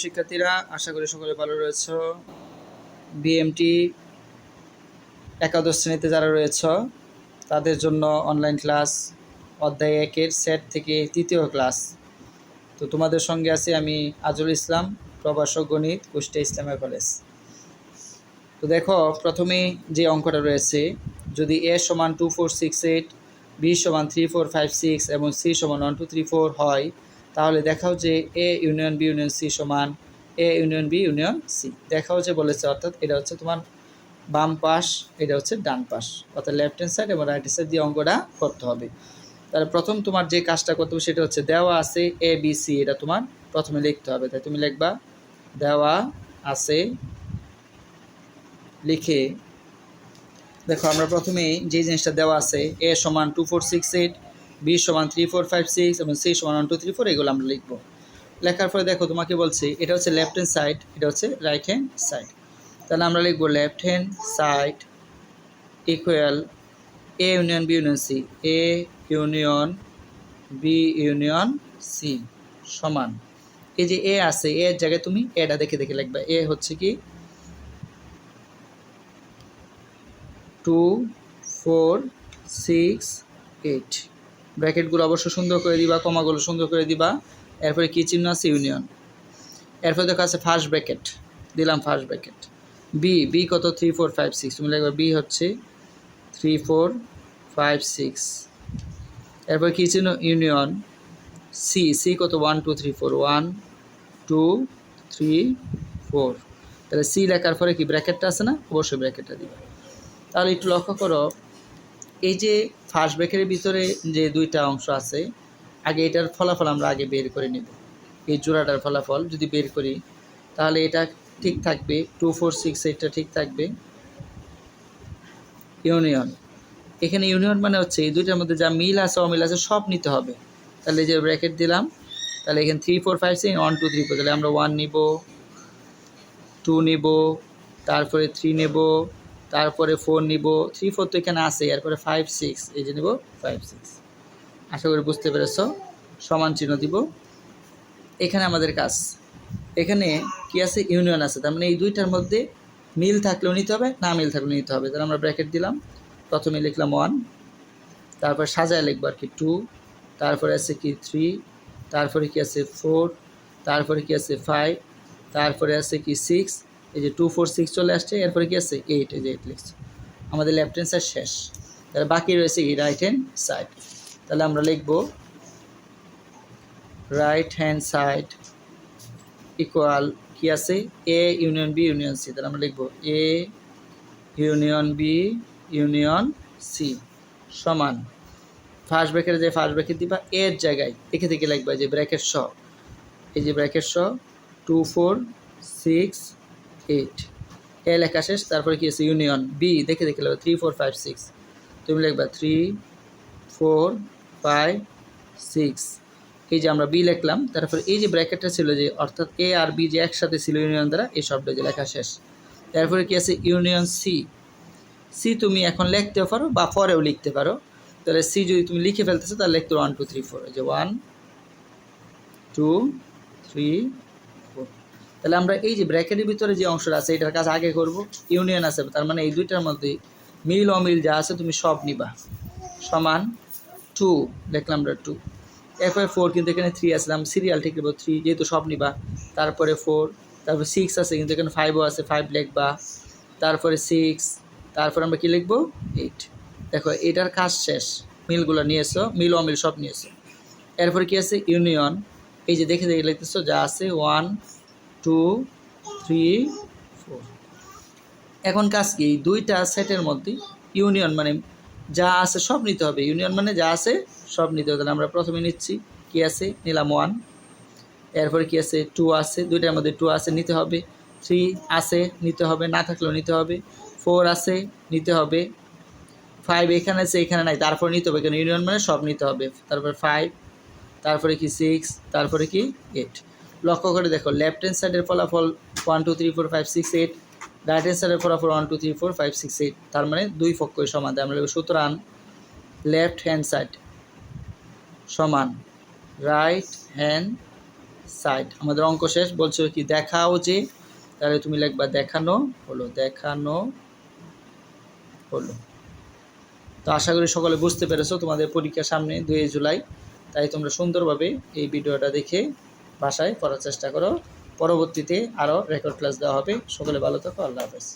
শিক্ষার্থীরা আশা করি সকলে ভালো রয়েছে। বিএমটি একাদশ শ্রেণীতে যারা রয়েছে তাদের জন্য অনলাইন ক্লাস অধ্যায় 1-এর সেট থেকে তৃতীয় ক্লাস। তো তোমাদের সঙ্গে আছি আমি আজুল ইসলাম, প্রভাষক গণিত, কুষ্টিয়া ইসলামিয়া কলেজ। তো দেখো, প্রথমে যে অঙ্কটা রয়েছে, যদি a সমান 2 4 6 8, b সমান 3 4 5 6 এবং c সমান 1 2 3 4 হয়, তাহলে দেখাও যে a union b union c সমান a union b union c। দেখাও যে বলেছে, অর্থাৎ এটা হচ্ছে তোমার বাম পাশ, এটা হচ্ছে ডান পাশ, অর্থাৎ লেফট হ্যান্ড সাইড এবং রাইট হ্যান্ড সাইড দিয়ে অঙ্কটা করতে হবে। তাহলে প্রথম তোমার যে কাজটা করতে হবে সেটা হচ্ছে দেওয়া আছে a b c, এটা তোমার প্রথমে লিখতে হবে। তাই তুমি লিখবা দেওয়া আছে, লিখে দেখো আমরা প্রথমেই যে জিনিসটা দেওয়া আছে a সমান 2 4 6 8, b সমান 3 4 5 6 এবং c সমান 1 2 3 4, এগুলো আমরা লিখব। লেখার পরে দেখো তোমাকে বলছি এটা হচ্ছে লেফট হ্যান্ড সাইড, এটা হচ্ছে রাইট হ্যান্ড সাইড। তাহলে আমরা লিখব left hand side equal a union b union c, a union b union c সমান, এই যে a আছে a এর জায়গায় তুমি এটা দেখে দেখে লিখবা। a হচ্ছে কি 2 4 6 8, ব্র্যাকেটগুলো অবশ্য সুন্দর করে দিবা, কমাগুলো সুন্দর করে দিবা। এরপরে কী চিহ্ন আছে? ইউনিয়ন। এরপরে দেখো আছে ফার্স্ট ব্র্যাকেট, দিলাম ফার্স্ট ব্র্যাকেট। বি কত? 3 4 5 6, তুমি লিখবা বি হচ্ছে 3 4 5 6। এরপর কী চিহ্ন? ইউনিয়ন। সি কত? 1 2 3 4, 1 2 3 4। তাহলে সি লেখার পরে কি ব্র্যাকেটটা আছে না? অবশ্যই ব্র্যাকেটটা দিবা। তাহলে একটু লক্ষ্য করো, এই যে ফার্স্ট ব্র্যাকেটের ভিতরে যে দুইটা অংশ আছে, আগে এটার ফলাফল আমরা আগে বের করে নেব। এই জোড়াটার ফলাফল যদি বের করি তাহলে এটা ঠিক থাকবে, 2 4 6 8টা ঠিক থাকবে। ইউনিয়ন, এখানে ইউনিয়ন মানে হচ্ছে এই দুইটার মধ্যে যা মিল আছে অমিল আছে সব নিতে হবে। তাহলে যে ব্র্যাকেট দিলাম, তাহলে এখানে 3 4 5 6 1 2 3 4, তাহলে আমরা 1 নিব, 2 নিব, তারপরে 3 নেব, তারপরে 4 নিব, 3 4 তো এখানে আছে, এরপরে 5 6, এই যে নেব 5 6। আশা করি বুঝতে পেরেছ। সমান চিহ্ন দিব। এখানে আমাদের কাজ, এখানে কি আছে? ইউনিয়ন আছে, তার মানে এই দুইটার মধ্যে মিল থাকলেও নিতে হবে, না মিল থাকলেও নিতে হবে। তাহলে আমরা ব্র্যাকেট দিলাম, প্রথমে লিখলাম 1, তারপর সাজায় লিখবো আর কি 2, তারপরে আছে কি 3, তারপরে কি আছে 4, তারপরে কি আছে 5, তারপরে আছে কি 6, এই যে 2 4 6 চলে আসছে। এরপরে কি আছে 8, এই যে 8 লিখছে। আমাদের লেফট হ্যান্ড সাইড শেষ, তাহলে বাকি রয়েছে কি রাইট হ্যান্ড সাইড। তাহলে আমরা লিখব রাইট হ্যান্ড সাইড ইকুয়াল কি আছে? A union B union C. তাহলে আমরা লিখব A union B union C সমান, ফার্স্ট ব্র্যাকেটে যে ফার্স্ট ব্র্যাকেট দিবা এর জায়গায় দেখে দেখে লিখবা যে ব্র্যাকেট সহ, এই যে ব্র্যাকেট সহ 2 4 6 8, এ লেখা শেষ। তারপরে কি আছে? ইউনিয়ন বি, দেখে দেখে লিখবা 3 4 5 6, তুমি লিখবা 3 4 5 6, এই যে আমরা বি লিখলাম। তারপর এই যে ব্র্যাকেটটা ছিল যে, অর্থাৎ এ আর বি যে একসাথে ছিল ইউনিয়ন দ্বারা, এই শব্দ যে লেখা শেষ। তারপরে কি আছে? Union C. সি তুমি এখন লিখতেও পারো বা পরেও লিখতে পারো। তাহলে সি যদি তুমি লিখে ফেলতেছো তাহলে লিখতে 1 2 3 4, এই যে 1 2 3 4। তাহলে আমরা এই যে ব্র্যাকেটের ভিতরে যে অংশটা আছে এটার কাজ আগে করব। ইউনিয়ন আছে, তার মানে এই দুইটার মধ্যে মিল অমিল যা আছে তুমি সব নিবা। সমান 2 লিখলাম আমরা 2, এরপরে 4, কিন্তু এখানে 3 আসলাম, সিরিয়াল ঠিক লিখব 3 যেহেতু সব নিবা। তারপরে 4, তারপরে 6 আছে, কিন্তু এখানে 5ও আছে, 5 লিখবা। তারপরে 6, তারপরে আমরা কি লিখব? 8। দেখো এটার কাজ শেষ, মিলগুলো নিয়েছো, মিল অমিল সব নিয়েছো। এরপরে কি আছে? ইউনিয়ন, এই যে দেখে দেখে লিখতেছো যা আছে 1 2 3 4। এখন কাজ কি? এই দুইটা সেটের মধ্যে ইউনিয়ন মানে যা আছে সব নিতে হবে। ইউনিয়ন মানে যা আছে সব নিতে হবে। তাহলে আমরা প্রথমে নিচ্ছি, কি আছে? নিলাম 1, এরপরে কি আছে? 2 আছে, দুইটার মধ্যে 2 আছে, নিতে হবে। 3 আছে, নিতে হবে, না থাকলেও নিতে হবে। 4 আছে, নিতে হবে। 5 এখানে আছে, এখানে নাই, তারপরে নিতে হবে, কারণ ইউনিয়ন মানে সব নিতে হবে। তারপর 5, তারপরে কি 6, তারপরে কি 8। লক্ষ্য করে দেখো, লেফট হ্যান্ড সাইডের ফলাফল 1 2 3 4 5 6 8, রাইট হ্যান্ড সাইডের ফলাফল 1 2 3 4 5 6 8, তার মানে দুই পক্ষই সমান। আমরা লিখব সুতরাং লেফট হ্যান্ড সাইড সমান রাইট হ্যান্ড সাইড। আমাদের অঙ্ক শেষ। বলছো কি দেখাও যে, তাহলে তুমি লিখবা দেখানো হলো, দেখানো হলো। তো আশা করি সকলে বুঝতে পেরেছো, তোমাদের পরীক্ষা সামনে 2 জুলাই, তাই তোমরা সুন্দরভাবে এই ভিডিওটা দেখে বাসায় পড়ার চেষ্টা করো। পরবর্তীতে আরও রেকর্ড ক্লাস দেওয়া হবে। সকলে ভালো থাকো, আল্লাহ হাফেজ।